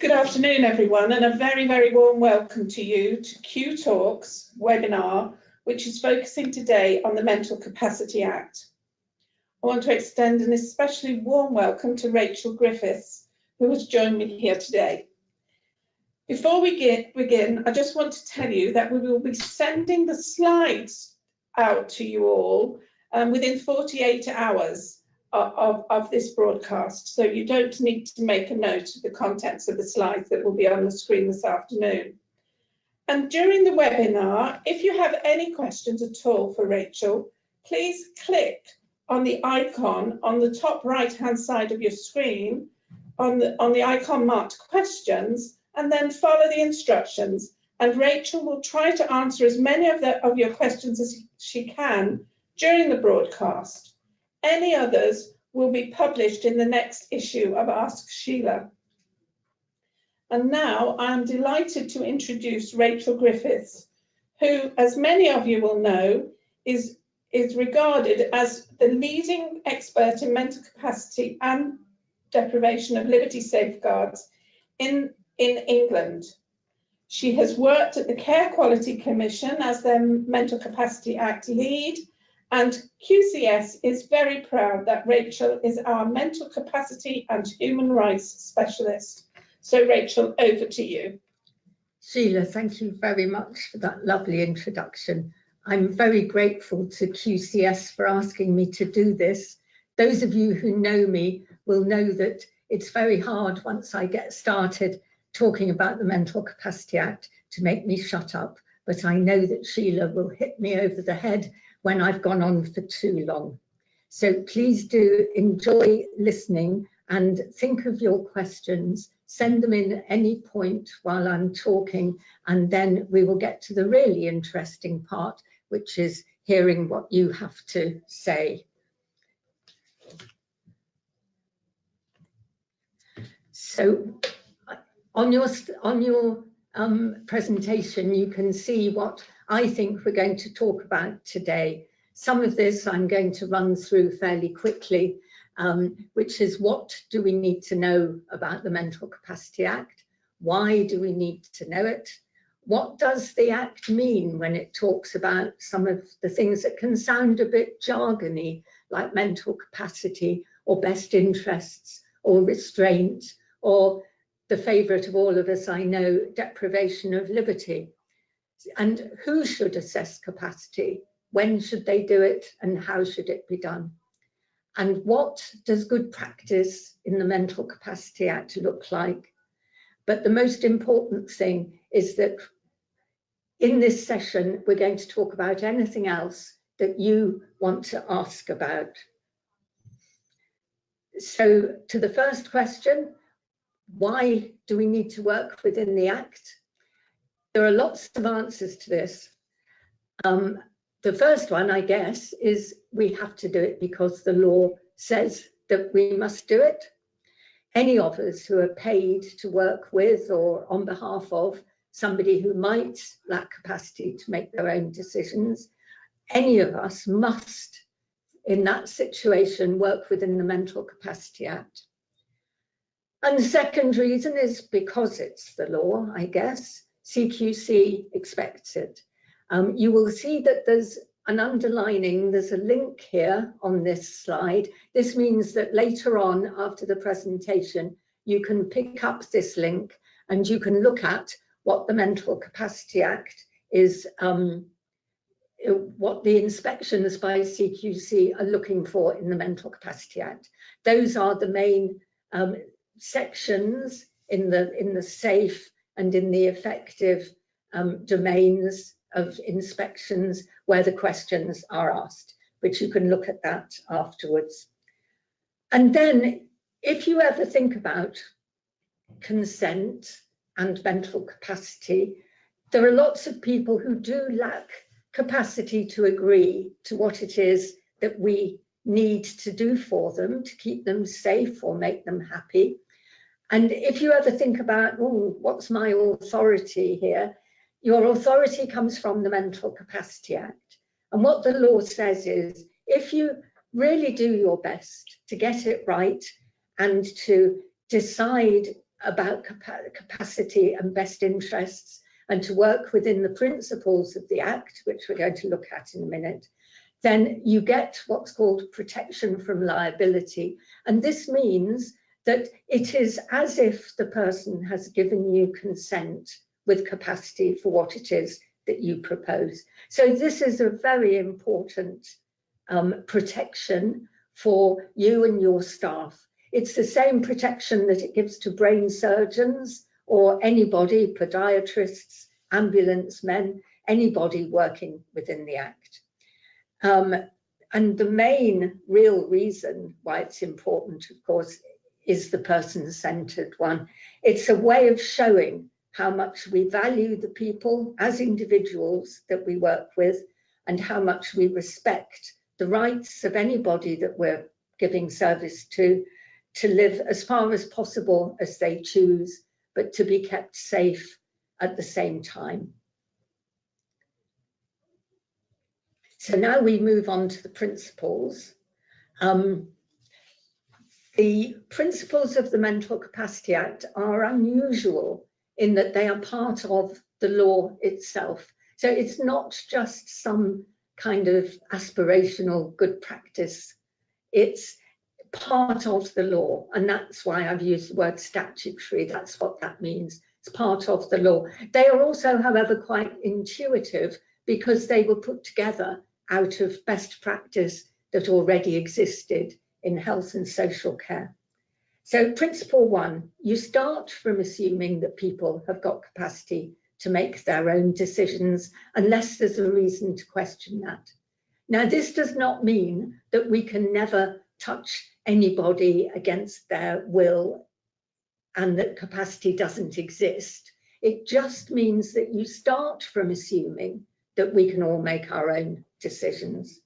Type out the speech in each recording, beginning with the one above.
Good afternoon, everyone, and a very, very warm welcome to you to Q Talks webinar, which is focusing today on the Mental Capacity Act. I want to extend an especially warm welcome to Rachel Griffiths, who has joined me here today. Before we begin, I just want to tell you that we will be sending the slides out to you all within 48 hours of this broadcast, so you don't need to make a note of the contents of the slides that will be on the screen this afternoon. And during the webinar, if you have any questions at all for Rachel, please click on the icon on the top right hand side of your screen, on the icon marked questions, and then follow the instructions, and Rachel will try to answer as many of your questions as she can during the broadcast. Any others will be published in the next issue of Ask Sheila. And now I'm delighted to introduce Rachel Griffiths, who, as many of you will know, is regarded as the leading expert in mental capacity and deprivation of liberty safeguards in England. She has worked at the Care Quality Commission as their Mental Capacity Act lead, and QCS is very proud that Rachel is our mental capacity and human rights specialist. So Rachel, over to you. Sheila, thank you very much for that lovely introduction. I'm very grateful to QCS for asking me to do this. Those of you who know me will know that it's very hard once I get started talking about the Mental Capacity Act to make me shut up, but I know that Sheila will hit me over the head when I've gone on for too long. So please do enjoy listening and think of your questions, send them in at any point while I'm talking, and then we will get to the really interesting part, which is hearing what you have to say. So on your presentation, you can see what I think we're going to talk about today. Some of this I'm going to run through fairly quickly, which is what do we need to know about the Mental Capacity Act? Why do we need to know it? What does the Act mean when it talks about some of the things that can sound a bit jargony, like mental capacity or best interests or restraint, or the favourite of all of us, I know, deprivation of liberty? And who should assess capacity? When should they do it, and how should it be done? And what does good practice in the Mental Capacity Act look like? But the most important thing is that in this session, we're going to talk about anything else that you want to ask about. So to the first question, why do we need to work within the Act? There are lots of answers to this. The first one, I guess, is we have to do it because the law says that we must do it. Any of us who are paid to work with or on behalf of somebody who might lack capacity to make their own decisions, any of us must, in that situation, work within the Mental Capacity Act. And the second reason is because it's the law, I guess. CQC expects it. You will see that there's an underlining, there's a link here on this slide. This means that later on, after the presentation, you can pick up this link and you can look at what the Mental Capacity Act is, what the inspections by CQC are looking for in the Mental Capacity Act. Those are the main sections in the safe and in the effective domains of inspections where the questions are asked, but you can look at that afterwards. And then if you ever think about consent and mental capacity, there are lots of people who do lack capacity to agree to what it is that we need to do for them to keep them safe or make them happy. And if you ever think about, oh, what's my authority here? Your authority comes from the Mental Capacity Act. And what the law says is, if you really do your best to get it right and to decide about capacity and best interests, and to work within the principles of the Act, which we're going to look at in a minute, then you get what's called protection from liability. And this means that it is as if the person has given you consent with capacity for what it is that you propose. So this is a very important protection for you and your staff. It's the same protection that it gives to brain surgeons or anybody, podiatrists, ambulance men, anybody working within the Act. And the main real reason why it's important, of course, is the person-centered one. It's a way of showing how much we value the people as individuals that we work with, and how much we respect the rights of anybody that we're giving service to live as far as possible as they choose, but to be kept safe at the same time. So now we move on to the principles. The principles of the Mental Capacity Act are unusual in that they are part of the law itself. So it's not just some kind of aspirational good practice. It's part of the law, and that's why I've used the word statutory. That's what that means. It's part of the law. They are also, however, quite intuitive because they were put together out of best practice that already existed in health and social care. So principle one, you start from assuming that people have got capacity to make their own decisions unless there's a reason to question that. Now, this does not mean that we can never touch anybody against their will and that capacity doesn't exist. It just means that you start from assuming that we can all make our own decisions.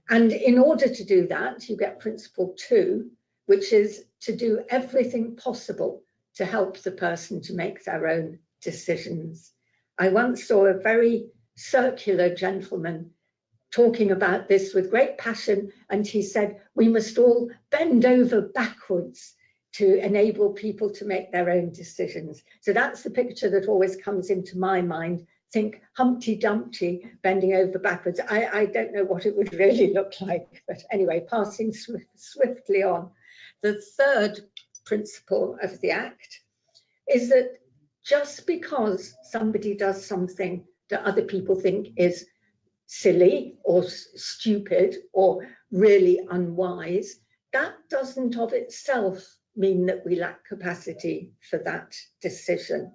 And in order to do that, you get principle two, which is to do everything possible to help the person to make their own decisions. I once saw a very circular gentleman talking about this with great passion, and he said, we must all bend over backwards to enable people to make their own decisions. So that's the picture that always comes into my mind. Think Humpty Dumpty bending over backwards. I don't know what it would really look like, but anyway, passing swiftly on. The third principle of the Act is that just because somebody does something that other people think is silly or stupid or really unwise, that doesn't of itself mean that we lack capacity for that decision.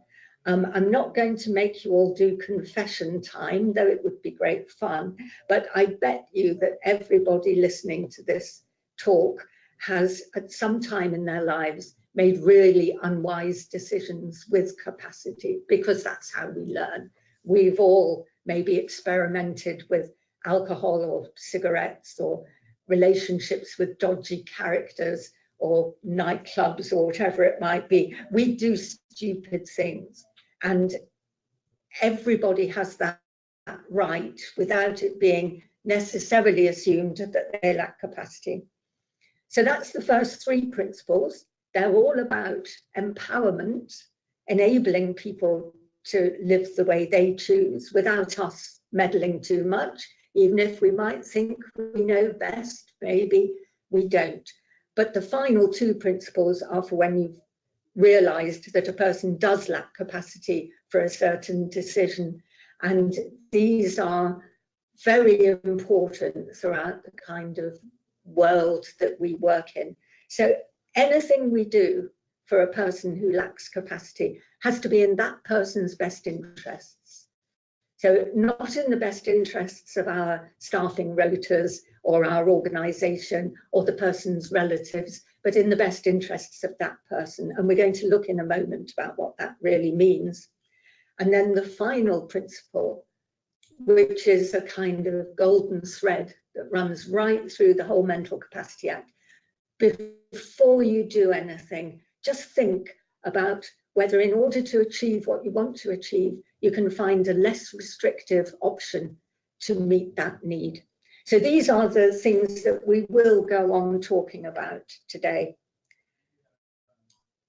I'm not going to make you all do confession time, though it would be great fun, but I bet you that everybody listening to this talk has at some time in their lives made really unwise decisions with capacity, because that's how we learn. We've all maybe experimented with alcohol or cigarettes or relationships with dodgy characters or nightclubs or whatever it might be. We do stupid things, and everybody has that right without it being necessarily assumed that they lack capacity. So that's the first three principles. They're all about empowerment, enabling people to live the way they choose without us meddling too much, even if we might think we know best, maybe we don't. But the final two principles are for when you've realized that a person does lack capacity for a certain decision. And these are very important throughout the kind of world that we work in. So anything we do for a person who lacks capacity has to be in that person's best interests. So not in the best interests of our staffing rotas or our organisation or the person's relatives, but in the best interests of that person. And we're going to look in a moment about what that really means. And then the final principle, which is a kind of golden thread that runs right through the whole Mental Capacity Act. Before you do anything, just think about whether in order to achieve what you want to achieve, you can find a less restrictive option to meet that need. So these are the things that we will go on talking about today.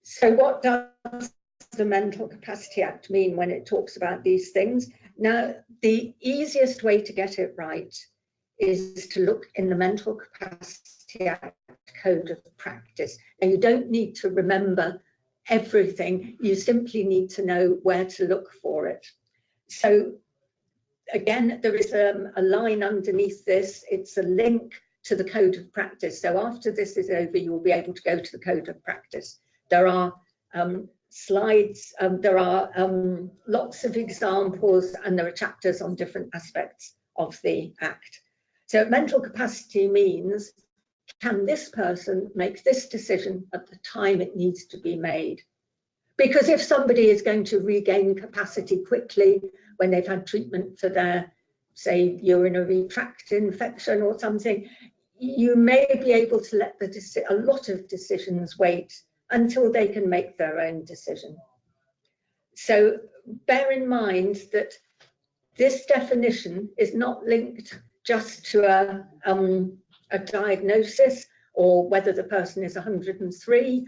So what does the Mental Capacity Act mean when it talks about these things? Now, the easiest way to get it right is to look in the Mental Capacity Act Code of Practice. And you don't need to remember everything, you simply need to know where to look for it. So again, there is a line underneath this, it's a link to the Code of Practice. So after this is over, you will be able to go to the Code of Practice. There are slides, there are lots of examples, and there are chapters on different aspects of the Act. So mental capacity means, can this person make this decision at the time it needs to be made? Because if somebody is going to regain capacity quickly when they've had treatment for their, say, urinary tract infection or something, you may be able to let a lot of decisions wait until they can make their own decision. So bear in mind that this definition is not linked just to a diagnosis or whether the person is 103.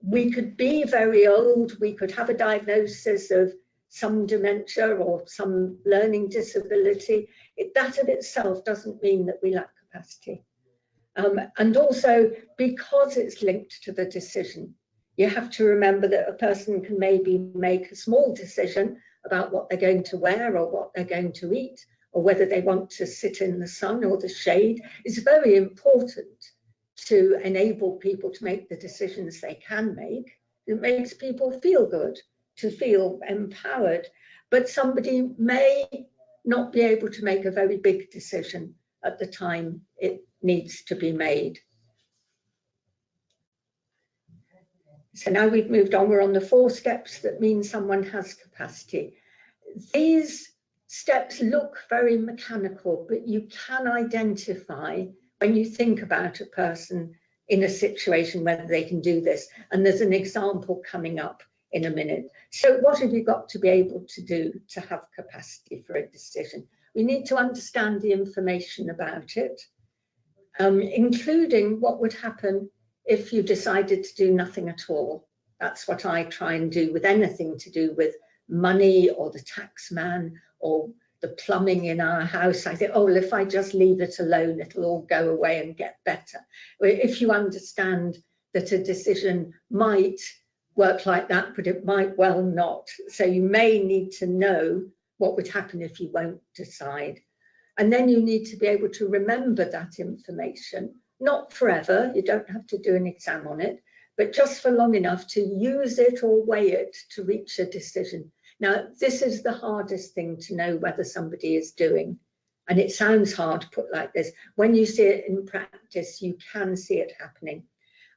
We could be very old, we could have a diagnosis of some dementia or some learning disability. That of itself doesn't mean that we lack capacity. And also, because it's linked to the decision, you have to remember that a person can maybe make a small decision about what they're going to wear or what they're going to eat, or whether they want to sit in the sun or the shade. It's very important to enable people to make the decisions they can make. It makes people feel good, to feel empowered. But somebody may not be able to make a very big decision at the time it needs to be made. So now we've moved on, we're on the 4 steps that mean someone has capacity. These steps look very mechanical, but you can identify when you think about a person in a situation whether they can do this. And there's an example coming up in a minute. So what have you got to be able to do to have capacity for a decision? We need to understand the information about it, including what would happen if you decided to do nothing at all. That's what I try and do with anything to do with money or the tax man or the plumbing in our house. I think, oh, well, if I just leave it alone, it'll all go away and get better. If you understand that a decision might work like that, but it might well not. So you may need to know what would happen if you won't decide. And then you need to be able to remember that information, not forever, you don't have to do an exam on it, but just for long enough to use it or weigh it to reach a decision. Now, this is the hardest thing to know whether somebody is doing. And it sounds hard put like this. When you see it in practice, you can see it happening.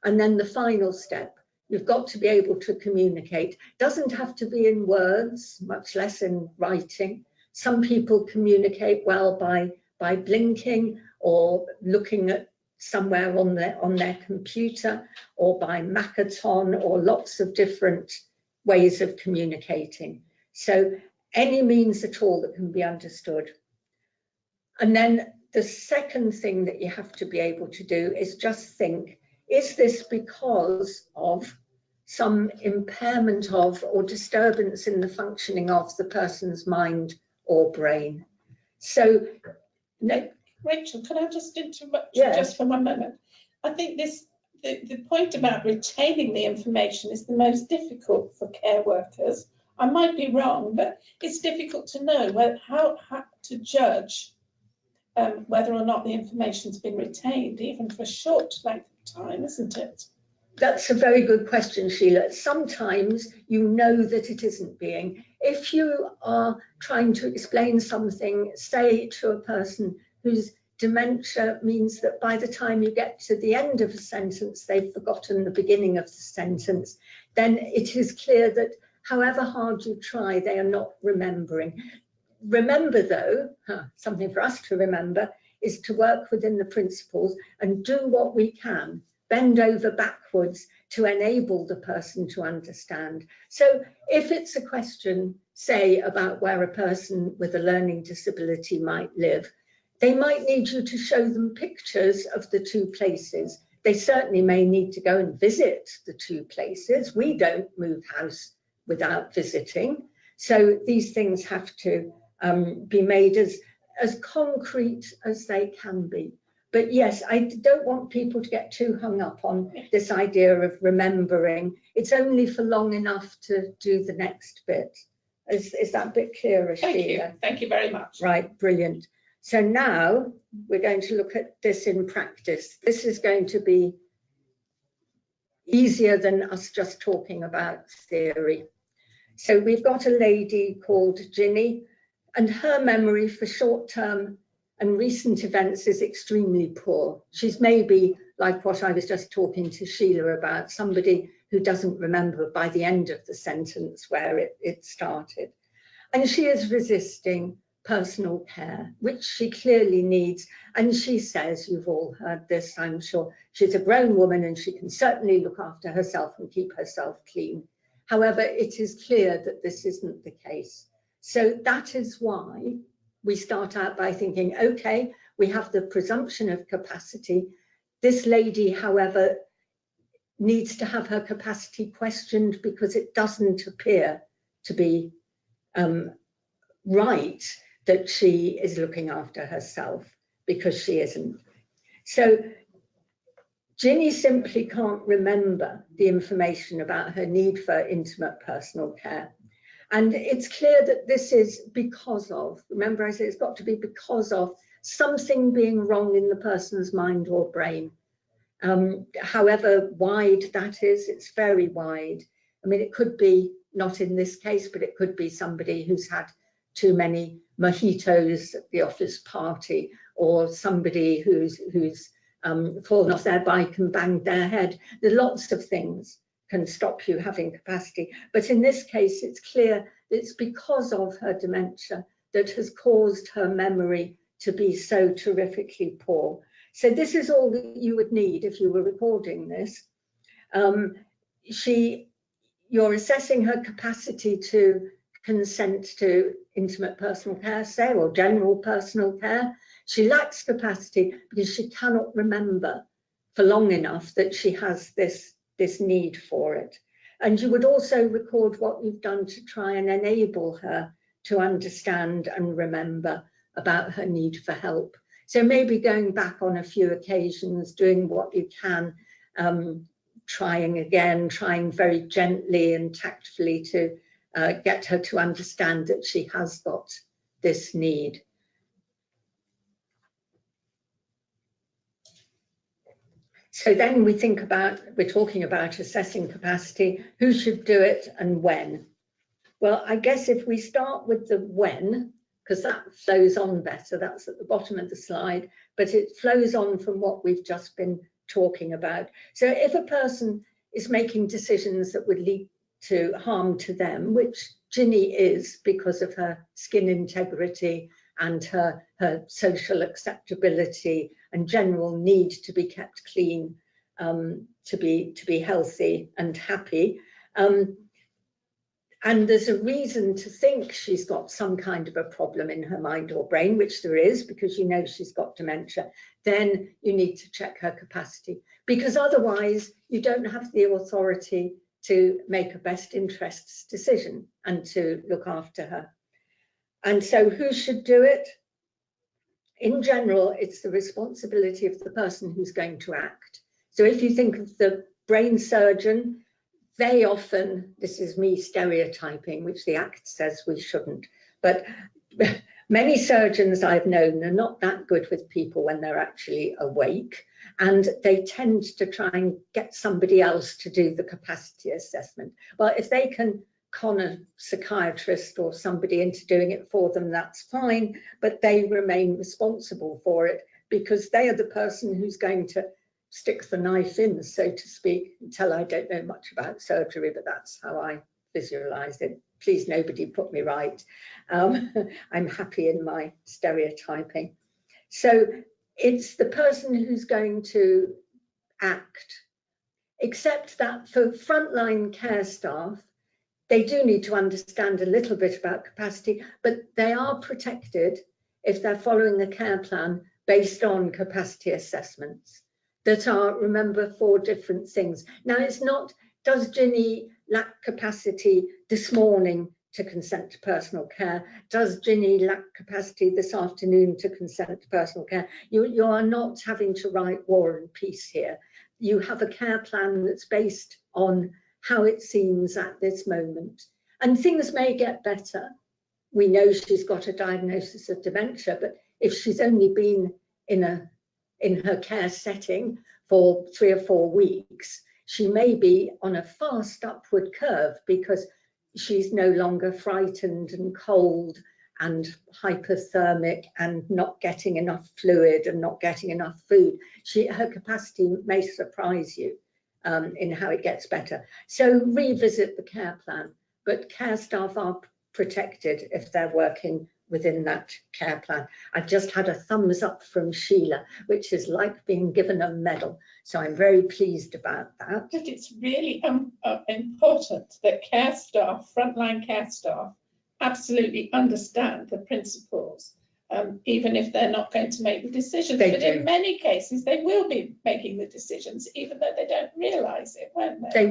And then the final step, you've got to be able to communicate. Doesn't have to be in words, much less in writing. Some people communicate well by blinking or looking at somewhere on their computer, or by Makaton, or lots of different ways of communicating. So any means at all that can be understood. And then the second thing that you have to be able to do is just think, is this because of some impairment of or disturbance in the functioning of the person's mind or brain? So, no. Rachel, can I just interrupt you just for 1 moment? I think the point about retaining the information is the most difficult for care workers. I might be wrong, but it's difficult to know how to judge whether or not the information's been retained, even for a short length of time, isn't it? That's a very good question, Sheila. Sometimes you know that it isn't being. If you are trying to explain something, say to a person whose dementia means that by the time you get to the end of a sentence, they've forgotten the beginning of the sentence, then it is clear that however hard you try, they are not remembering. Remember though, something for us to remember, is to work within the principles and do what we can, bend over backwards to enable the person to understand. So if it's a question, say, about where a person with a learning disability might live, they might need you to show them pictures of the 2 places. They certainly may need to go and visit the two places. We don't move house without visiting. So these things have to be made as concrete as they can be. But yes, I don't want people to get too hung up on this idea of remembering. It's only for long enough to do the next bit. Is that a bit clearer, Sheila? Thank you very much. Right, brilliant. So now we're going to look at this in practice. This is going to be easier than us just talking about theory. So we've got a lady called Ginny, and her memory for short-term and recent events is extremely poor. She's maybe like what I was just talking to Sheila about, somebody who doesn't remember by the end of the sentence where it started. And she is resisting personal care, which she clearly needs. And she says, you've all heard this, I'm sure, she's a grown woman and she can certainly look after herself and keep herself clean. However, it is clear that this isn't the case. So that is why we start out by thinking, okay, we have the presumption of capacity. This lady, however, needs to have her capacity questioned because it doesn't appear to be right that she is looking after herself, because she isn't. So Ginny simply can't remember the information about her need for intimate personal care. And it's clear that this is because of, remember I said it's got to be because of something being wrong in the person's mind or brain. However wide that is, it's very wide. I mean, it could be, not in this case, but it could be somebody who's had too many mojitos at the office party, or somebody who's fallen off their bike and banged their head. There are lots of things can stop you having capacity. But in this case, it's clear that it's because of her dementia that has caused her memory to be so terrifically poor. So this is all that you would need if you were recording this. You're assessing her capacity to consent to intimate personal care, say, or general personal care. She lacks capacity because she cannot remember for long enough that she has this need for it. And you would also record what you've done to try and enable her to understand and remember about her need for help. So maybe going back on a few occasions, doing what you can, trying again, trying very gently and tactfully to get her to understand that she has got this need. So then we think about, we're talking about assessing capacity, who should do it and when. Well, I guess if we start with the when, because that flows on better, that's at the bottom of the slide, but it flows on from what we've just been talking about. So if a person is making decisions that would lead to harm to them, which Ginny is because of her skin integrity and her social acceptability and general need to be kept clean, to be healthy and happy. And there's a reason to think she's got some kind of a problem in her mind or brain, which there is, because you know she's got dementia. Then you need to check her capacity, because otherwise you don't have the authority to make a best interests decision and to look after her. And so who should do it? In general, it's the responsibility of the person who's going to act. So if you think of the brain surgeon, they often, this is me stereotyping, which the Act says we shouldn't, but many surgeons I've known are not that good with people when they're actually awake, and they tend to try and get somebody else to do the capacity assessment. Well, if they can con a psychiatrist or somebody into doing it for them, that's fine, but they remain responsible for it because they are the person who's going to stick the knife in, so to speak, until I don't know much about surgery, but that's how I visualize it. Please, nobody put me right. I'm happy in my stereotyping. So it's the person who's going to act, except that for frontline care staff, they do need to understand a little bit about capacity, but they are protected if they're following a care plan based on capacity assessments. that are, remember, 4 different things. Now, it's not, does Ginny lack capacity this morning to consent to personal care? Does Ginny lack capacity this afternoon to consent to personal care? You are not having to write War and Peace here. You have a care plan that's based on how it seems at this moment. And things may get better. We know she's got a diagnosis of dementia, but if she's only been in her care setting for 3 or 4 weeks, she may be on a fast upward curve because she's no longer frightened and cold and hypothermic and not getting enough fluid and not getting enough food. Her capacity may surprise you in how it gets better. So revisit the care plan, but care staff are protected if they're working within that care plan. I've just had a thumbs up from Sheila, which is like being given a medal. So I'm very pleased about that. But it's really important that care staff, frontline care staff, absolutely understand the principles, even if they're not going to make the decisions. But in many cases, they will be making the decisions, even though they don't realise it, won't they?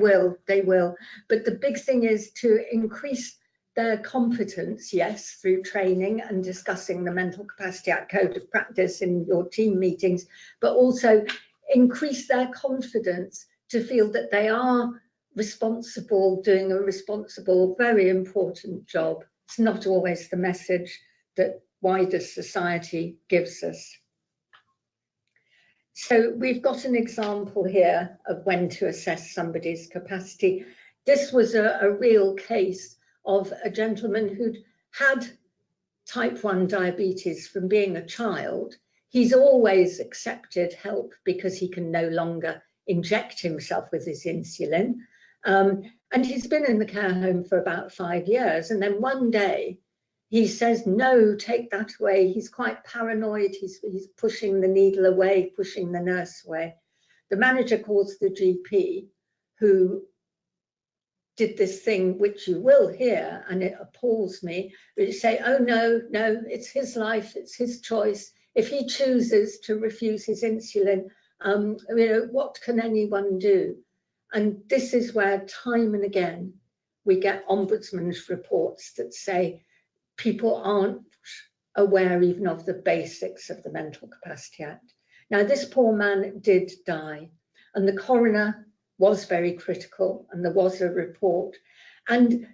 They will. But the big thing is to increase their competence, yes, through training and discussing the Mental Capacity Act Code of Practice in your team meetings, but also increase their confidence to feel that they are responsible, doing a responsible, very important job. It's not always the message that wider society gives us. So we've got an example here of when to assess somebody's capacity. This was a real case of a gentleman who'd had type 1 diabetes from being a child. He's always accepted help because he can no longer inject himself with his insulin. And he's been in the care home for about 5 years. And then one day he says, no, take that away. He's quite paranoid. He's pushing the needle away, pushing the nurse away. The manager calls the GP, who did this thing which you will hear, and it appalls me, but you say, oh no, it's his life, it's his choice. If he chooses to refuse his insulin, what can anyone do? And this is where time and again we get ombudsman's reports that say people aren't aware even of the basics of the Mental Capacity Act. Now, this poor man did die, and the coroner was very critical, and there was a report. And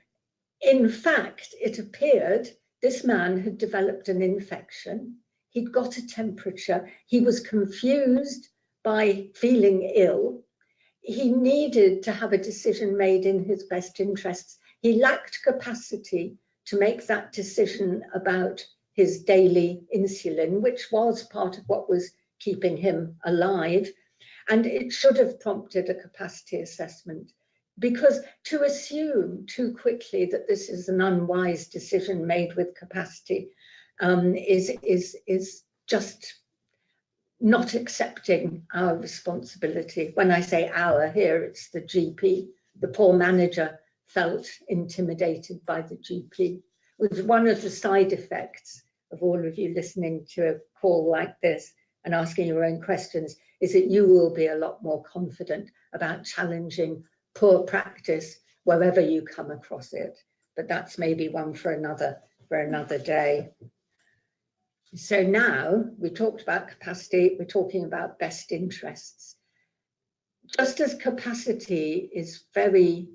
in fact, it appeared this man had developed an infection. He'd got a temperature. He was confused by feeling ill. He needed to have a decision made in his best interests. He lacked capacity to make that decision about his daily insulin, which was part of what was keeping him alive. And it should have prompted a capacity assessment, because to assume too quickly that this is an unwise decision made with capacity is just not accepting our responsibility. When I say our here, it's the GP. The poor manager felt intimidated by the GP. It was one of the side effects of all of you listening to a call like this and asking your own questions, is that you will be a lot more confident about challenging poor practice wherever you come across it. But that's maybe one for another day. So now we talked about capacity, we're talking about best interests. Just as capacity is very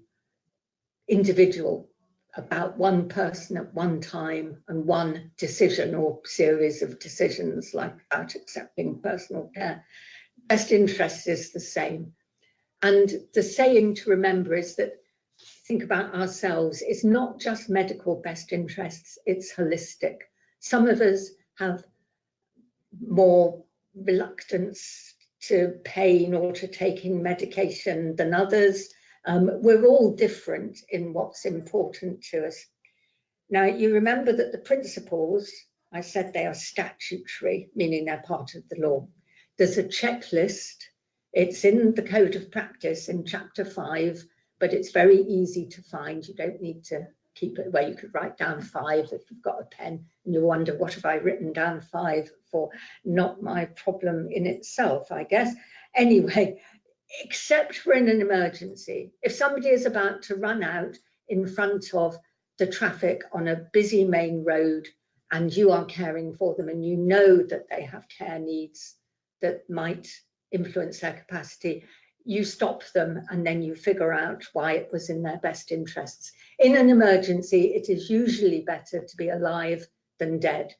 individual, about one person at one time and one decision or series of decisions, like about accepting personal care, best interest is the same. And the saying to remember is that, think about ourselves, it's not just medical best interests, it's holistic. Some of us have more reluctance to pain or to taking medication than others. We're all different in what's important to us. Now, you remember that the principles, I said they are statutory, meaning they're part of the law. There's a checklist. It's in the Code of Practice in Chapter 5, but it's very easy to find. You don't need to keep it where you could write down 5 if you've got a pen and you wonder, what have I written down 5 for? Not my problem in itself, I guess. Anyway, except for in an emergency, if somebody is about to run out in front of the traffic on a busy main road and you are caring for them and you know that they have care needs that might influence their capacity, you stop them and then you figure out why it was in their best interests. In an emergency, it is usually better to be alive than dead.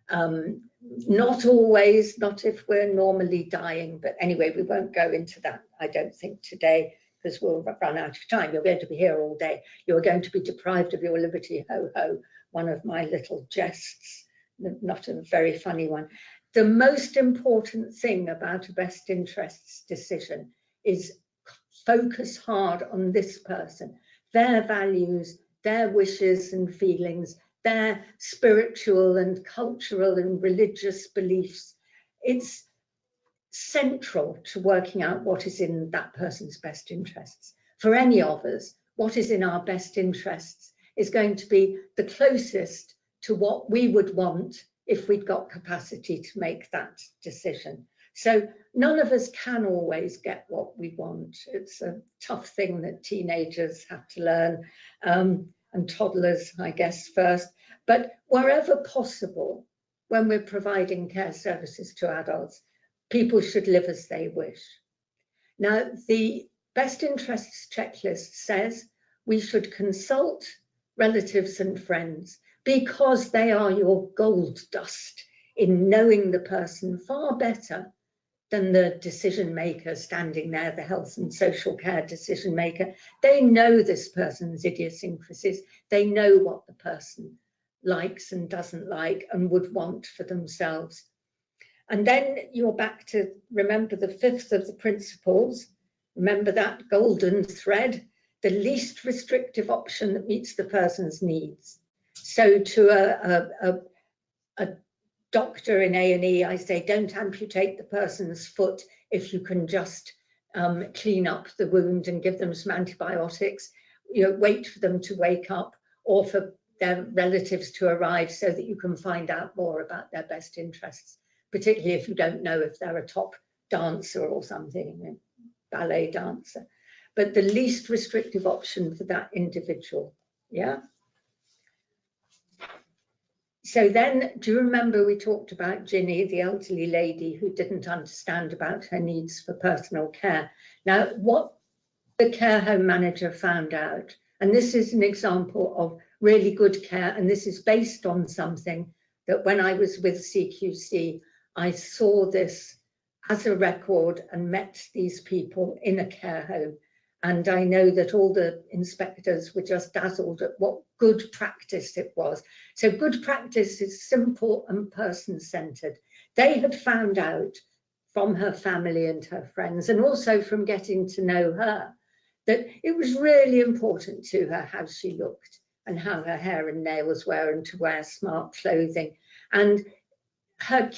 Not always, not if we're normally dying, but anyway, we won't go into that, I don't think, today, because we'll run out of time. You're going to be here all day. You're going to be deprived of your liberty, ho ho, one of my little jests, not a very funny one. The most important thing about a best interests decision is focus hard on this person, their values, their wishes and feelings, their spiritual and cultural and religious beliefs. It's central to working out what is in that person's best interests. For any of us, what is in our best interests is going to be the closest to what we would want if we'd got capacity to make that decision. So none of us can always get what we want. It's a tough thing that teenagers have to learn, and toddlers, I guess, first. But wherever possible, when we're providing care services to adults, people should live as they wish. Now, the best interests checklist says we should consult relatives and friends because they are your gold dust in knowing the person far better than the decision maker standing there, the health and social care decision maker. They know this person's idiosyncrasies. They know what the person likes and doesn't like and would want for themselves. And then you're back to remember the fifth of the principles. Remember that golden thread, the least restrictive option that meets the person's needs. So to a doctor in A&E, I say, don't amputate the person's foot if you can just clean up the wound and give them some antibiotics. You know, wait for them to wake up or for their relatives to arrive so that you can find out more about their best interests, particularly if you don't know if they're a top dancer or something, a ballet dancer. But the least restrictive option for that individual, yeah? So then, do you remember we talked about Ginny, the elderly lady who didn't understand about her needs for personal care? Now, what the care home manager found out, and this is an example of really good care, and this is based on something that when I was with CQC, I saw this as a record and met these people in a care home. And I know that all the inspectors were just dazzled at what good practice it was. So good practice is simple and person-centered. They had found out from her family and her friends, and also from getting to know her, that it was really important to her how she looked and how her hair and nails were, and to wear smart clothing. And her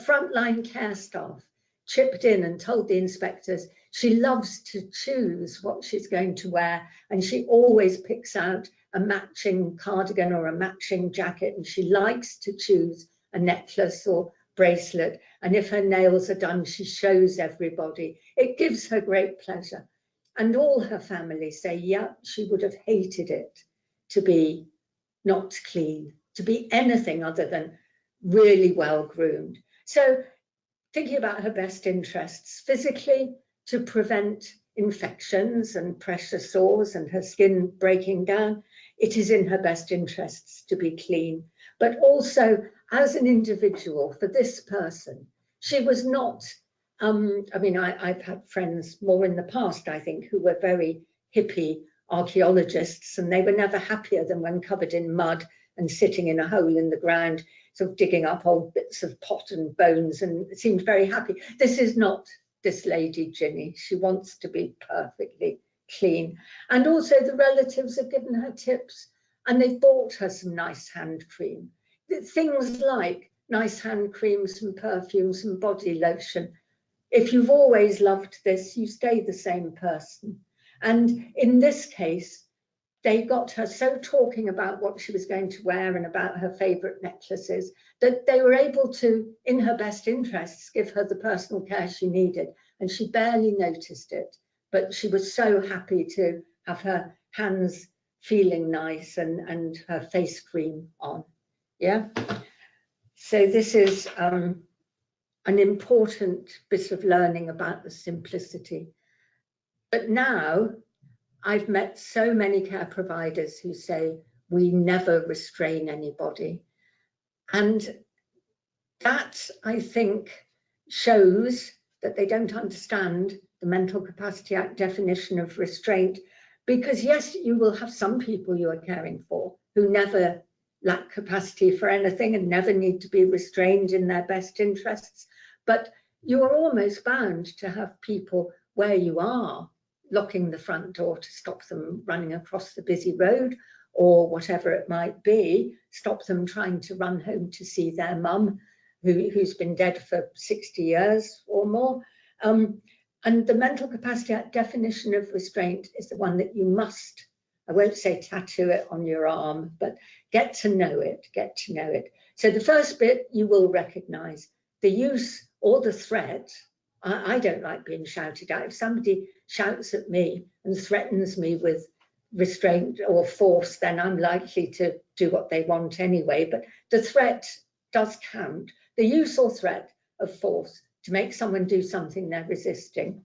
frontline care staff chipped in and told the inspectors she loves to choose what she's going to wear, and she always picks out a matching cardigan or a matching jacket, and she likes to choose a necklace or bracelet, and if her nails are done, she shows everybody. It gives her great pleasure. And all her family say, yeah, she would have hated it to be not clean, to be anything other than really well groomed. So thinking about her best interests, physically, to prevent infections and pressure sores and her skin breaking down, it is in her best interests to be clean. But also as an individual, for this person, she was not, I mean, I've had friends more in the past, I think, who were very hippie archaeologists, and they were never happier than when covered in mud and sitting in a hole in the ground, sort of digging up old bits of pot and bones, and seemed very happy. This is not this lady Ginny. She wants to be perfectly clean. And also the relatives have given her tips, and they've bought her some nice hand cream. Things like nice hand cream, some perfume, some body lotion. If you've always loved this, you stay the same person. And in this case, they got her so talking about what she was going to wear and about her favourite necklaces that they were able to, in her best interests, give her the personal care she needed, and she barely noticed it, but she was so happy to have her hands feeling nice and her face cream on. Yeah. So this is an important bit of learning about the simplicity. But now I've met so many care providers who say we never restrain anybody. And that, I think, shows that they don't understand the Mental Capacity Act definition of restraint, because yes, you will have some people you are caring for who never lack capacity for anything and never need to be restrained in their best interests, but you are almost bound to have people where you are locking the front door to stop them running across the busy road, or whatever it might be, stop them trying to run home to see their mum who's been dead for 60 years or more. And the Mental Capacity Act definition of restraint is the one that you must, I won't say tattoo it on your arm, but get to know it, get to know it. So the first bit you will recognise, the use or the threat. I don't like being shouted at. If somebody shouts at me and threatens me with restraint or force, then I'm likely to do what they want anyway. But the threat does count. The use or threat of force to make someone do something they're resisting,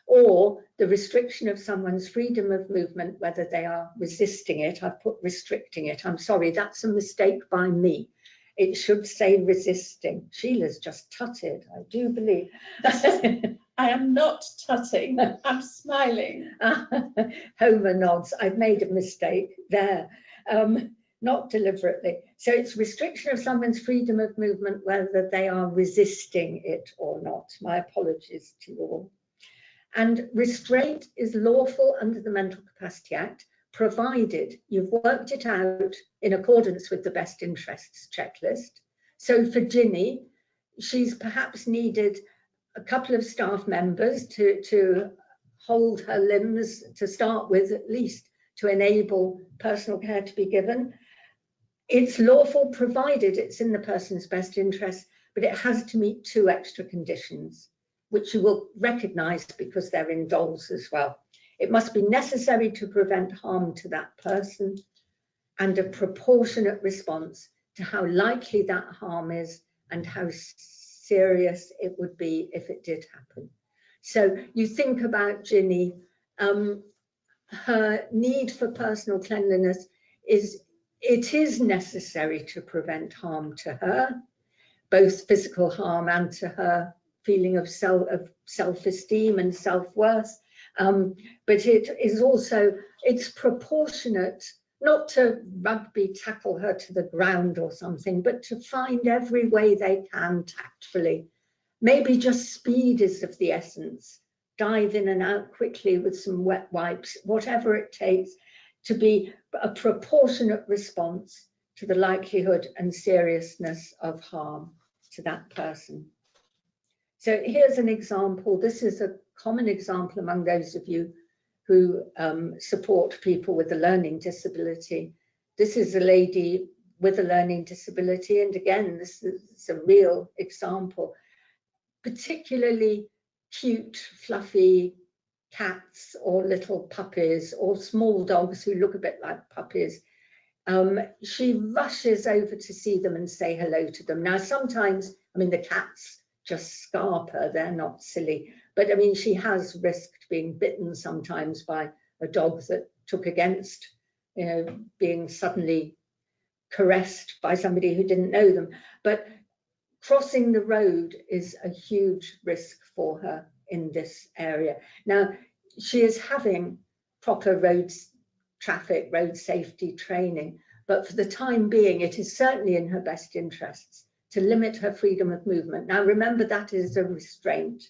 or the restriction of someone's freedom of movement, whether they are resisting it. I've put restricting it. I'm sorry, that's a mistake by me. It should say resisting. Sheila's just tutted, I do believe. I am not tutting, I'm smiling. Homer nods. I've made a mistake there, not deliberately. So it's restriction of someone's freedom of movement, whether they are resisting it or not. My apologies to you all. And restraint is lawful under the Mental Capacity Act, provided you've worked it out in accordance with the best interests checklist. So for Ginny, she's perhaps needed a couple of staff members to hold her limbs to start with, at least to enable personal care to be given. It's lawful provided it's in the person's best interest, but it has to meet 2 extra conditions, which you will recognise because they're in DOLS as well. It must be necessary to prevent harm to that person, and a proportionate response to how likely that harm is and how serious it would be if it did happen. So you think about Ginny, her need for personal cleanliness is necessary to prevent harm to her, both physical harm and to her feeling of self-esteem and self-worth. But it is also, it's proportionate, not to rugby tackle her to the ground or something, but to find every way they can tactfully. Maybe just speed is of the essence. Dive in and out quickly with some wet wipes, whatever it takes to be a proportionate response to the likelihood and seriousness of harm to that person. So here's an example. This is a common example among those of you who support people with a learning disability. This is a lady with a learning disability, and again, this is a real example. Particularly cute, fluffy cats or little puppies or small dogs who look a bit like puppies. She rushes over to see them and say hello to them. Now, sometimes, I mean, the cats just scarp her, they're not silly. But I mean, she has risked being bitten sometimes by a dog that took against, you know, being suddenly caressed by somebody who didn't know them. But crossing the road is a huge risk for her in this area. Now, she is having proper road safety training, but for the time being, it is certainly in her best interests to limit her freedom of movement. Now, remember, that is a restraint.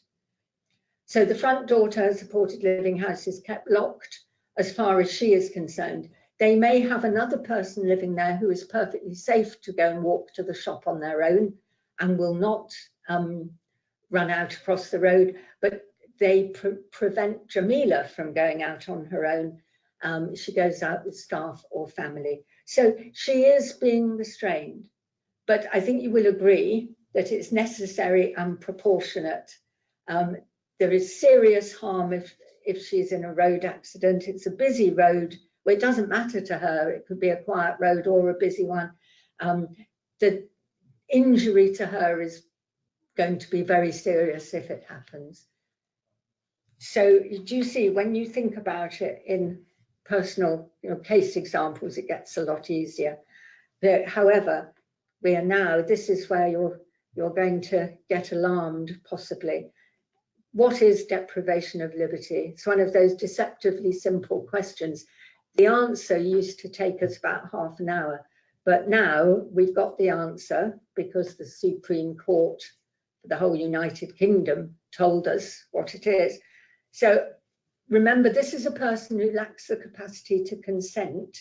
So the front door to her supported living house is kept locked as far as she is concerned. They may have another person living there who is perfectly safe to go and walk to the shop on their own and will not run out across the road, but they prevent Jamila from going out on her own. She goes out with staff or family. So she is being restrained, but I think you will agree that it's necessary and proportionate. there is serious harm if she's in a road accident. It's a busy road, well, it doesn't matter to her, it could be a quiet road or a busy one. The injury to her is going to be very serious if it happens. So do you see, when you think about it in personal case examples, it gets a lot easier. However, we are now, this is where you're going to get alarmed, possibly. What is deprivation of liberty? It's one of those deceptively simple questions. The answer used to take us about half an hour, but now we've got the answer because the Supreme Court for the whole United Kingdom told us what it is. So remember, this is a person who lacks the capacity to consent,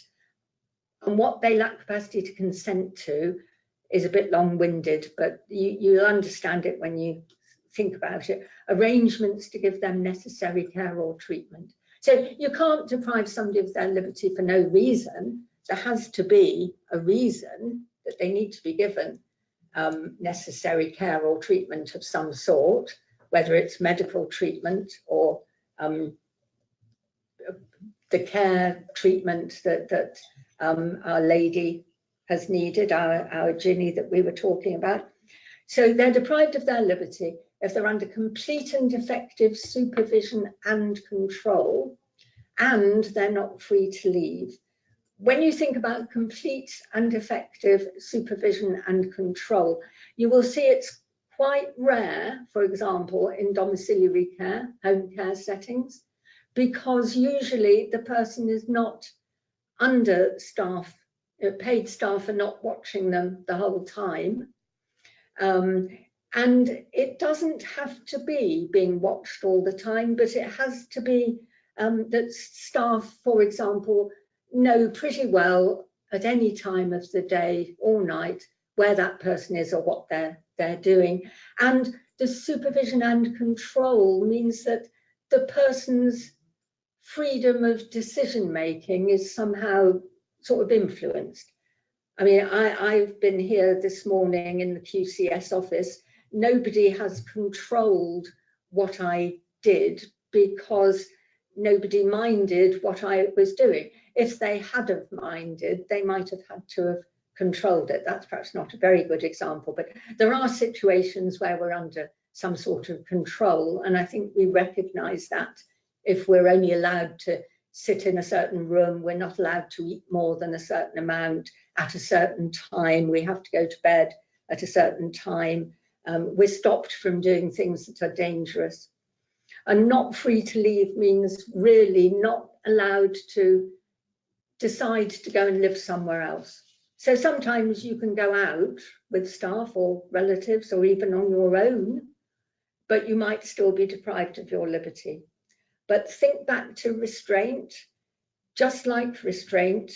and what they lack capacity to consent to is a bit long-winded, but you'll understand it when you think about it. Arrangements to give them necessary care or treatment. So you can't deprive somebody of their liberty for no reason. There has to be a reason that they need to be given necessary care or treatment of some sort, whether it's medical treatment or the care treatment that Our Lady has needed, our Ginny that we were talking about. So they're deprived of their liberty if they're under complete and effective supervision and control, and they're not free to leave. When you think about complete and effective supervision and control, you will see it's quite rare, for example, in domiciliary care, home care settings, because usually the person is not under staff, paid staff are not watching them the whole time. And it doesn't have to be being watched all the time, but it has to be that staff, for example, know pretty well at any time of the day or night where that person is or what they're doing. And the supervision and control means that the person's freedom of decision making is somehow sort of influenced. I mean, I've been here this morning in the QCS office. Nobody has controlled what I did because nobody minded what I was doing. If they had have minded, they might have had to have controlled it. That's perhaps not a very good example, but there are situations where we're under some sort of control, and I think we recognise that. If we're only allowed to sit in a certain room, we're not allowed to eat more than a certain amount at a certain time, we have to go to bed at a certain time, we're stopped from doing things that are dangerous. And not free to leave means really not allowed to decide to go and live somewhere else. So sometimes you can go out with staff or relatives or even on your own, but you might still be deprived of your liberty. But think back to restraint. Just like restraint,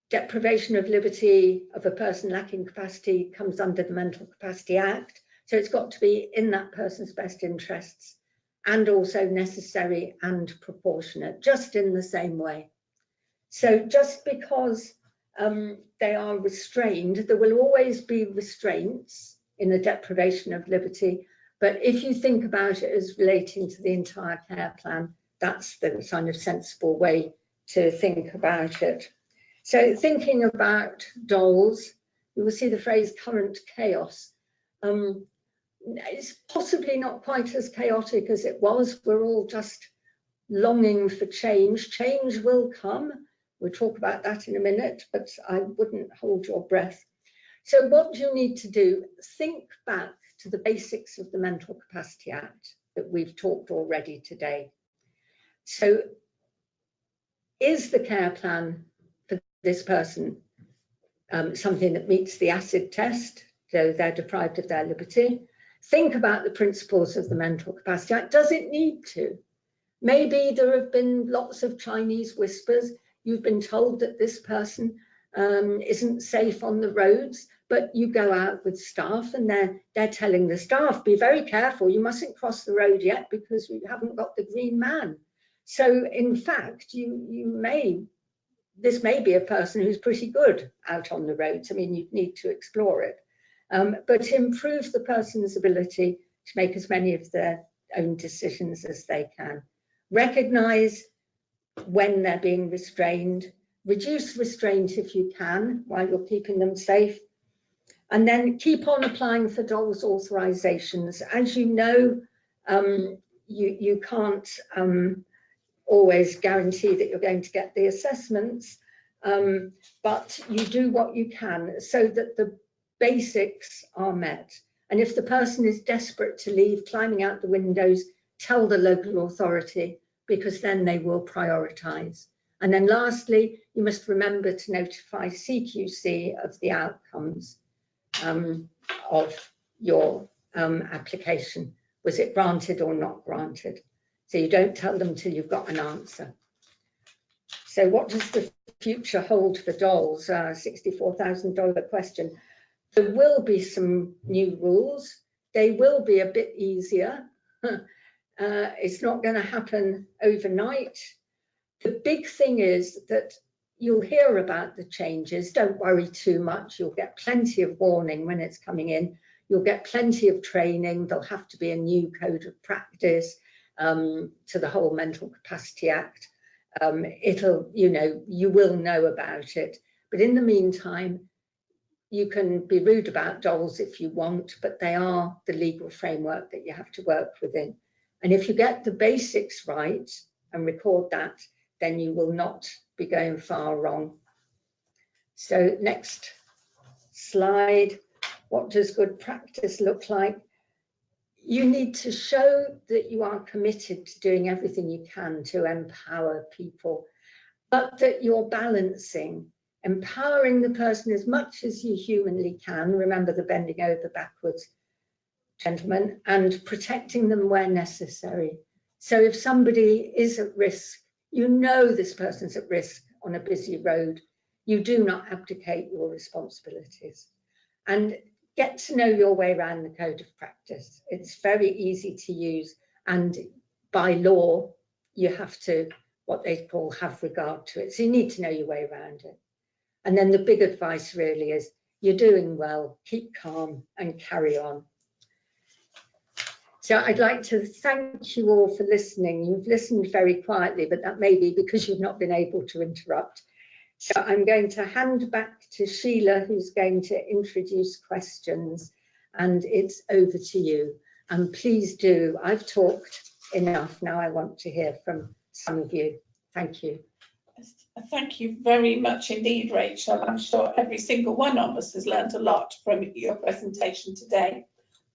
deprivation of liberty of a person lacking capacity comes under the Mental Capacity Act. So it's got to be in that person's best interests and also necessary and proportionate, just in the same way. So just because they are restrained, there will always be restraints in a deprivation of liberty. But if you think about it as relating to the entire care plan, that's the kind of sensible way to think about it. So thinking about DOLS, you will see the phrase current chaos. It's possibly not quite as chaotic as it was. We're all just longing for change. Change will come. We'll talk about that in a minute, but I wouldn't hold your breath. So what do you need to do? Think back to the basics of the Mental Capacity Act that we've talked already today. So is the care plan for this person something that meets the acid test, so they're deprived of their liberty? Think about the principles of the Mental Capacity Act. Does it need to? Maybe there have been lots of Chinese whispers. You've been told that this person isn't safe on the roads, but you go out with staff and they're telling the staff, be very careful, you mustn't cross the road yet because we haven't got the green man. So in fact, this may be a person who's pretty good out on the roads. I mean, you need to explore it, but improve the person's ability to make as many of their own decisions as they can. Recognise when they're being restrained, reduce restraint if you can while you're keeping them safe, and then keep on applying for DOLS authorisations. As you know, you can't always guarantee that you're going to get the assessments, but you do what you can so that the basics are met. And if the person is desperate to leave, climbing out the windows, tell the local authority, because then they will prioritise. And then lastly, you must remember to notify CQC of the outcomes of your application. Was it granted or not granted? So you don't tell them till you've got an answer. So what does the future hold for DOLS? $64,000 question. There will be some new rules. They will be a bit easier. It's not going to happen overnight. The big thing is that you'll hear about the changes. Don't worry too much. You'll get plenty of warning when it's coming in. You'll get plenty of training. There'll have to be a new code of practice to the whole Mental Capacity Act. You will know about it. But in the meantime, you can be rude about DOLS if you want, but they are the legal framework that you have to work within. And if you get the basics right and record that, then you will not be going far wrong. So next slide. What does good practice look like? You need to show that you are committed to doing everything you can to empower people, but that you're balancing empowering the person as much as you humanly can. Remember the bending over backwards, gentlemen, and protecting them where necessary. So if somebody is at risk, you know this person's at risk on a busy road, you do not abdicate your responsibilities. And get to know your way around the code of practice. It's very easy to use, and by law, you have to, what they call, have regard to it. So you need to know your way around it. And then the big advice really is, you're doing well, keep calm and carry on. So I'd like to thank you all for listening. You've listened very quietly, but that may be because you've not been able to interrupt. So I'm going to hand back to Sheila, who's going to introduce questions, and it's over to you. And please do, I've talked enough, now I want to hear from some of you. Thank you. Thank you very much indeed, Rachel. I'm sure every single one of us has learned a lot from your presentation today.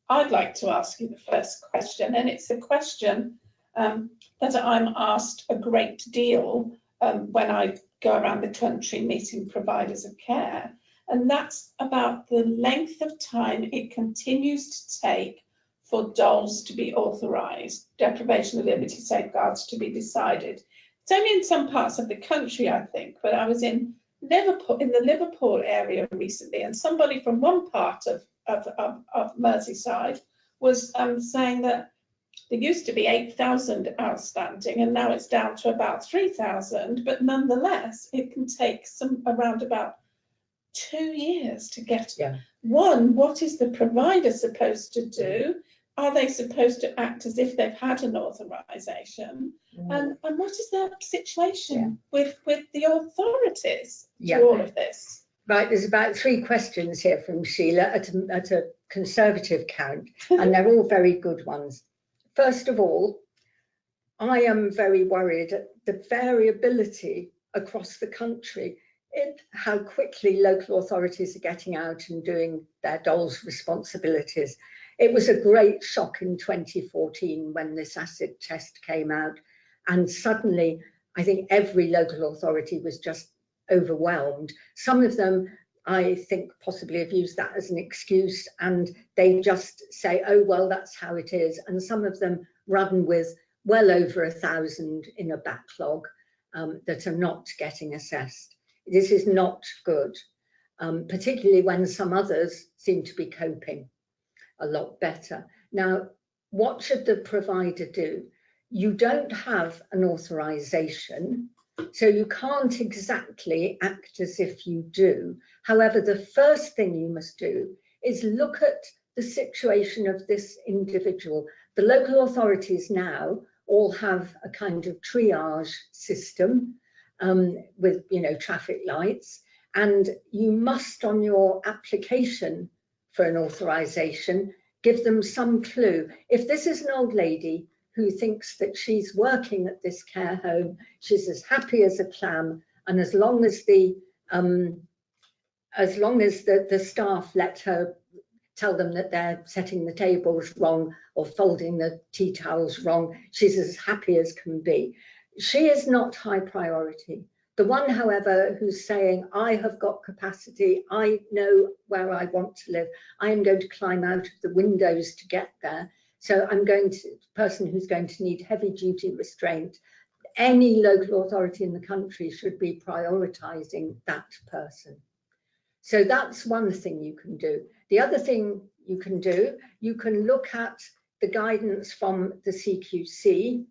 I'd like to ask you the first question, and it's a question that I'm asked a great deal when I go around the country meeting providers of care, and that's about the length of time it continues to take for DOLS to be authorised, deprivation of liberty safeguards to be decided. It's only in some parts of the country, I think, but I was in Liverpool, in the Liverpool area recently, and somebody from one part of Merseyside was saying that there used to be 8,000 outstanding, and now it's down to about 3,000. But nonetheless, it can take around about 2 years to get. Yeah. One, what is the provider supposed to do? Are they supposed to act as if they've had an authorisation? And what is their situation with the authorities to all of this? Right, there's about 3 questions here from Sheila at a conservative count, and they're all very good ones. First of all, I am very worried at the variability across the country in how quickly local authorities are getting out and doing their DOLS responsibilities. It was a great shock in 2014 when this acid test came out, and suddenly I think every local authority was just overwhelmed. Some of them, I think, possibly have used that as an excuse, and they just say, oh, well, that's how it is. And some of them run with well over 1,000 in a backlog that are not getting assessed. This is not good, particularly when some others seem to be coping a lot better. Now, what should the provider do? You don't have an authorization, so you can't exactly act as if you do. However, the first thing you must do is look at the situation of this individual. The local authorities now all have a kind of triage system with, you know, traffic lights, and you must, on your application for an authorisation, give them some clue. If this is an old lady who thinks that she's working at this care home, she's as happy as a clam, and as long as the staff let her tell them that they're setting the tables wrong or folding the tea towels wrong, she's as happy as can be. She is not high priority. The one, however, who's saying, I have got capacity, I know where I want to live, I am going to climb out of the windows to get there, so I'm going to, person who's going to need heavy duty restraint, any local authority in the country should be prioritising that person. So that's one thing you can do. The other thing you can do, you can look at the guidance from the CQC.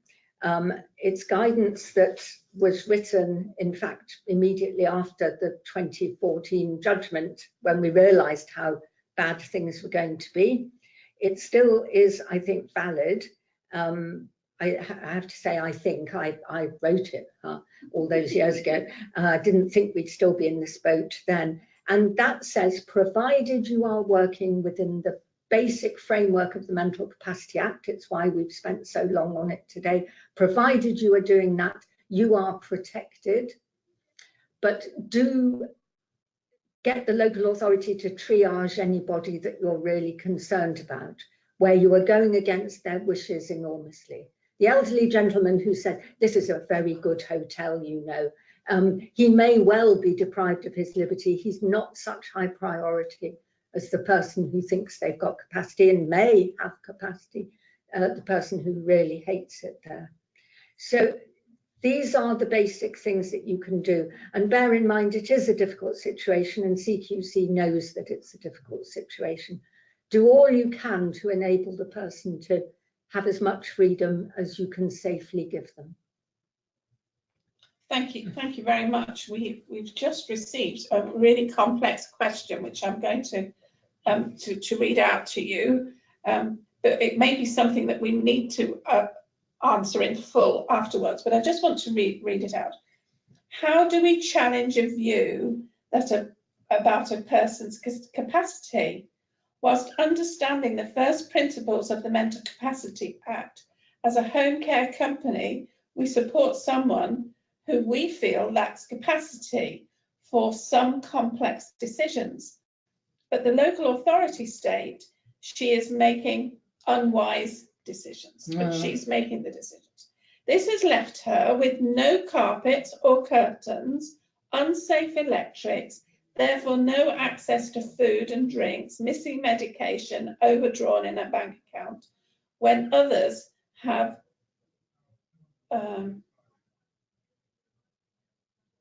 It's guidance that was written, in fact, immediately after the 2014 judgment, when we realised how bad things were going to be. It still is, I think, valid. I have to say, I think I wrote it all those years ago. I didn't think we'd still be in this boat then. And that says, provided you are working within the basic framework of the Mental Capacity Act, it's why we've spent so long on it today, provided you are doing that, you are protected. But do get the local authority to triage anybody that you're really concerned about, where you are going against their wishes enormously. The elderly gentleman who said, this is a very good hotel, you know, he may well be deprived of his liberty. He's not such high priority as the person who thinks they've got capacity and may have capacity, the person who really hates it there. So these are the basic things that you can do. And bear in mind, it is a difficult situation, and CQC knows that it's a difficult situation. Do all you can to enable the person to have as much freedom as you can safely give them. Thank you very much. We've just received a really complex question, which I'm going to read out to you. But it may be something that we need to answer in full afterwards, but I just want to read it out. How do we challenge a view that about a person's capacity, whilst understanding the first principles of the Mental Capacity Act? As a home care company, we support someone who we feel lacks capacity for some complex decisions, but the local authority state she is making unwise decisions, but she's making the decisions. This has left her with no carpets or curtains, unsafe electrics, therefore no access to food and drinks, missing medication, overdrawn in her bank account, when others have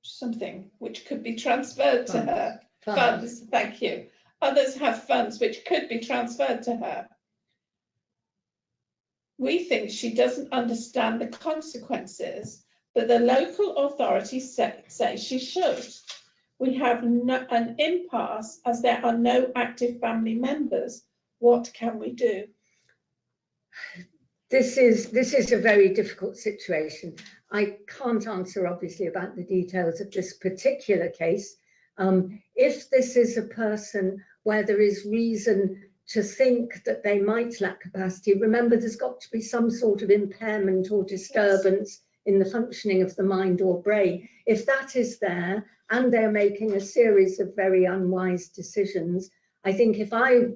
something which could be transferred to her. Funds, thank you. Others have funds which could be transferred to her. We think she doesn't understand the consequences, but the local authorities say she should. We have an impasse as there are no active family members. What can we do? This is a very difficult situation. I can't answer, obviously, about the details of this particular case. If this is a person where there is reason to think that they might lack capacity, remember there's got to be some sort of impairment or disturbance in the functioning of the mind or brain. If that is there and they're making a series of very unwise decisions, I think if I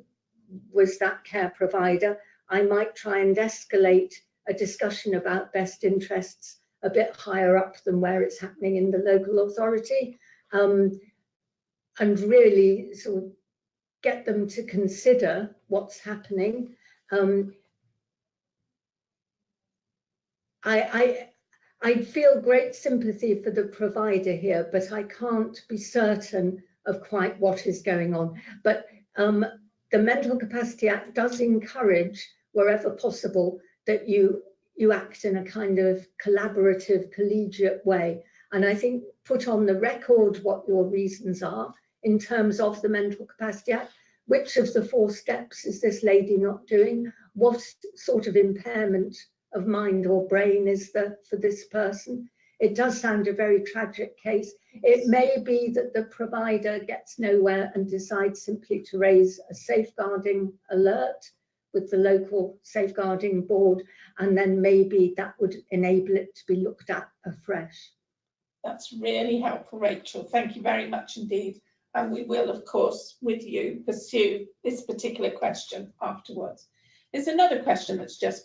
was that care provider, I might try and escalate a discussion about best interests a bit higher up than where it's happening in the local authority, and really sort of get them to consider what's happening. I feel great sympathy for the provider here, but I can't be certain of quite what is going on. But the Mental Capacity Act does encourage, wherever possible, that you act in a kind of collaborative, collegiate way. And I think put on the record what your reasons are in terms of the Mental Capacity Act. Which of the 4 steps is this lady not doing? what sort of impairment of mind or brain is there for this person. It does sound a very tragic case. It may be that the provider gets nowhere and decides simply to raise a safeguarding alert with the local safeguarding board, and then maybe that would enable it to be looked at afresh. That's really helpful, Rachel. Thank you very much indeed. And we will, of course, with you, pursue this particular question afterwards. There's another question that's just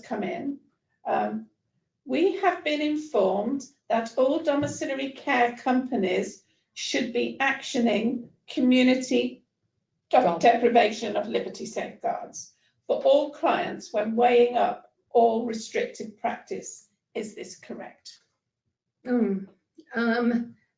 come in. We have been informed that all domiciliary care companies should be actioning community deprivation of liberty safeguards for all clients when weighing up all restrictive practice. Is this correct?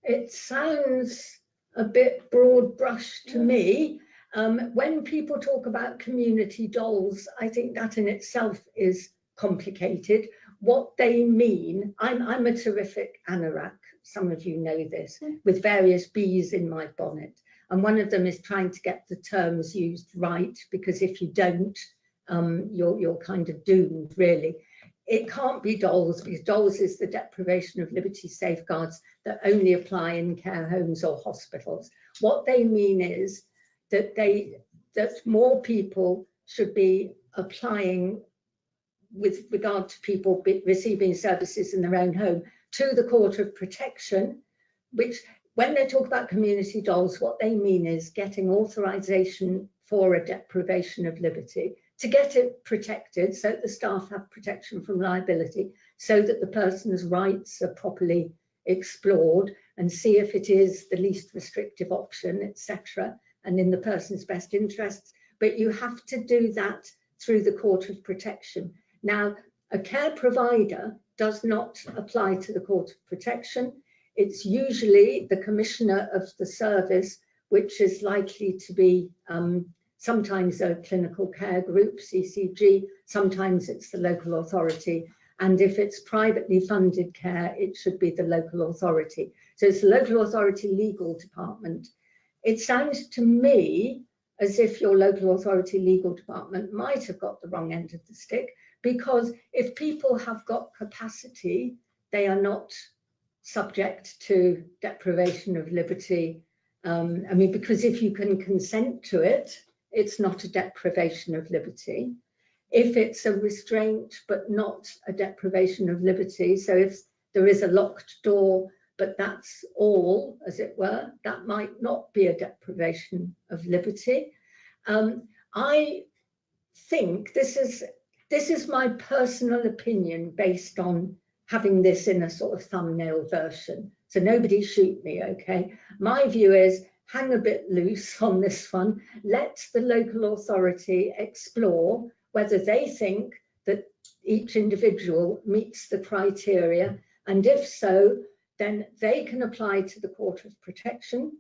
It sounds a bit broad brush to me. When people talk about community DOLS, I think that in itself is complicated. What they mean, I'm a terrific anorak, some of you know this, with various bees in my bonnet. And one of them is trying to get the terms used right, because if you don't, you're kind of doomed, really. It can't be DOLS, because DOLS is the deprivation of liberty safeguards that only apply in care homes or hospitals. What they mean is that more people should be applying with regard to people receiving services in their own home to the Court of Protection, which when they talk about community DOLS, what they mean is getting authorization for a deprivation of liberty to get it protected so that the staff have protection from liability, so that the person's rights are properly explored and see if it is the least restrictive option, etc., and in the person's best interests. But you have to do that through the Court of Protection. Now, a care provider does not apply to the Court of Protection. It's usually the commissioner of the service, which is likely to be sometimes a clinical care group, CCG, sometimes it's the local authority. And if it's privately funded care, it should be the local authority. So it's the local authority legal department. It sounds to me as if your local authority legal department might have got the wrong end of the stick, because if people have got capacity, they are not subject to deprivation of liberty. I mean, because if you can consent to it, it's not a deprivation of liberty. If it's a restraint, but not a deprivation of liberty, so if there is a locked door, but that's all, as it were, that might not be a deprivation of liberty. I think this is my personal opinion based on having this in a sort of thumbnail version. So nobody shoot me, okay? My view is hang a bit loose on this one. Let the local authority explore whether they think that each individual meets the criteria. And if so, then they can apply to the Court of Protection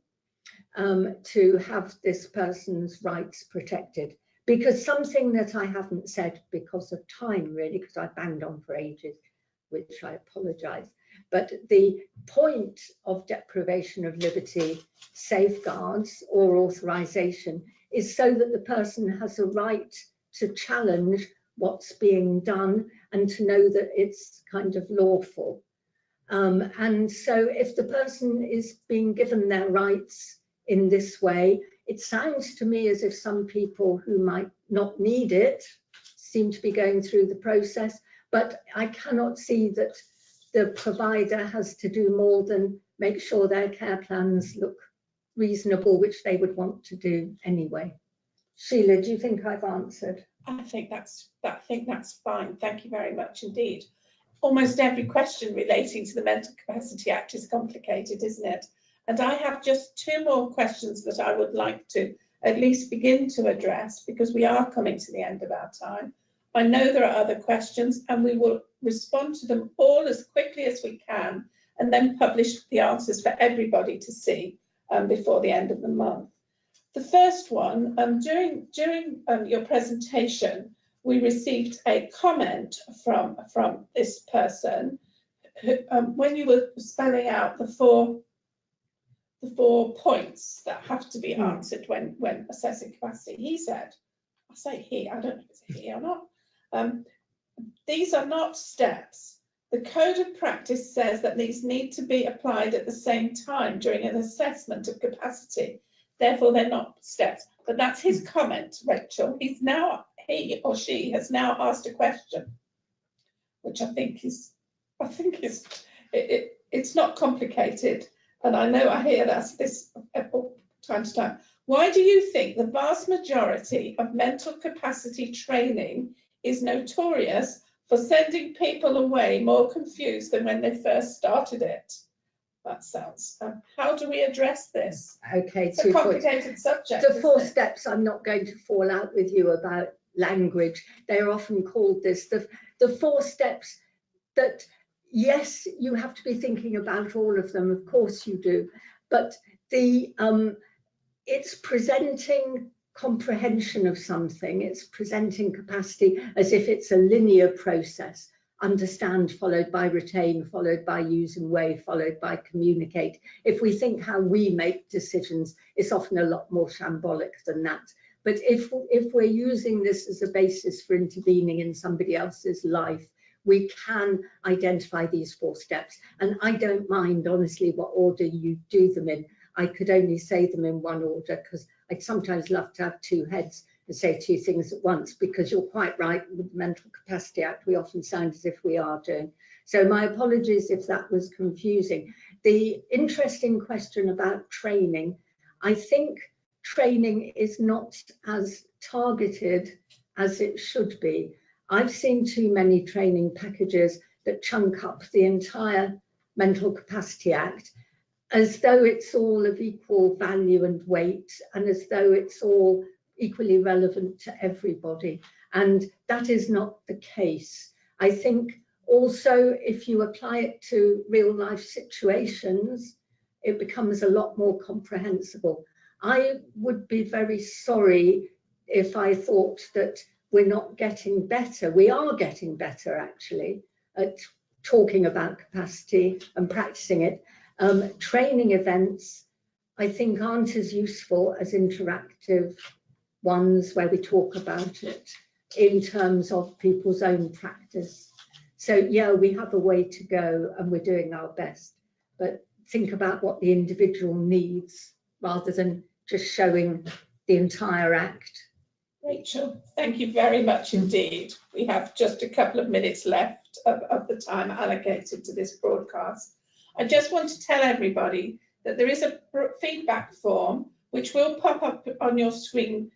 to have this person's rights protected. Because something that I haven't said because of time, really, because I banged on for ages, which I apologise, but the point of deprivation of liberty safeguards or authorisation is so that the person has a right to challenge what's being done and to know that it's kind of lawful. And so if the person is being given their rights in this way, it sounds to me as if some people who might not need it seem to be going through the process, but I cannot see that the provider has to do more than make sure their care plans look reasonable, which they would want to do anyway. Sheila, do you think I've answered? I think that's fine. Thank you very much indeed. Almost every question relating to the Mental Capacity Act is complicated, isn't it? And I have just two more questions that I would like to at least begin to address, because we are coming to the end of our time. I know there are other questions and we will respond to them all as quickly as we can and then publish the answers for everybody to see before the end of the month. The first one, during your presentation, we received a comment from this person who, when you were spelling out the four points that have to be answered when assessing capacity. He said, I say he, I don't know if it's a he or not. These are not steps. The code of practice says that these need to be applied at the same time during an assessment of capacity. Therefore, they're not steps. But that's his comment, Rachel. He or she has now asked a question, which I think is it's not complicated. And I know I hear this time to time. Why do you think the vast majority of mental capacity training is notorious for sending people away more confused than when they first started it? That sounds, how do we address this? Okay, it's a complicated subject. The 4 steps, I'm not going to fall out with you about language. They're often called this. The 4 steps that, yes, you have to be thinking about all of them, of course you do, but it's presenting comprehension of something, it's presenting capacity as if it's a linear process. Understand followed by retain, followed by use and weigh, followed by communicate. If we think how we make decisions, it's often a lot more shambolic than that. But if we're using this as a basis for intervening in somebody else's life, we can identify these 4 steps. And I don't mind, honestly, what order you do them in. I could only say them in one order because I'd sometimes love to have 2 heads and say 2 things at once, because you're quite right, with the Mental Capacity Act, we often sound as if we are doing. So my apologies if that was confusing. The interesting question about training, I think training is not as targeted as it should be. I've seen too many training packages that chunk up the entire Mental Capacity Act as though it's all of equal value and weight, and as though it's all equally relevant to everybody. And that is not the case. I think also if you apply it to real life situations, it becomes a lot more comprehensible. I would be very sorry if I thought that we're not getting better. We are getting better, actually, at talking about capacity and practicing it. Training events, I think, aren't as useful as interactive ones where we talk about it in terms of people's own practice. So yeah, we have a way to go and we're doing our best, but think about what the individual needs rather than just showing the entire act. Rachel, thank you very much indeed. We have just a couple of minutes left of the time allocated to this broadcast. I just want to tell everybody that there is a feedback form which will pop up on your screen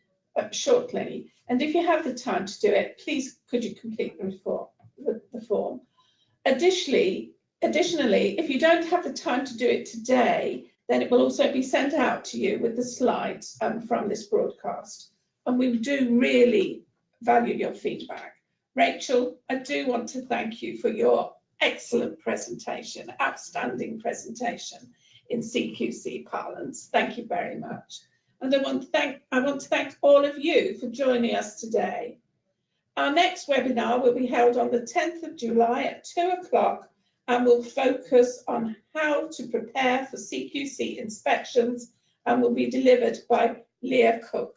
shortly. And if you have the time to do it, please could you complete the form. Additionally, if you don't have the time to do it today, then it will also be sent out to you with the slides from this broadcast. And we do really value your feedback. Rachel, I do want to thank you for your excellent presentation, outstanding presentation in CQC parlance. Thank you very much. And I want to thank all of you for joining us today. Our next webinar will be held on the 10th of July at 2 o'clock and will focus on how to prepare for CQC inspections and will be delivered by Leah Cook.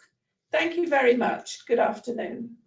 Thank you very much. Good afternoon.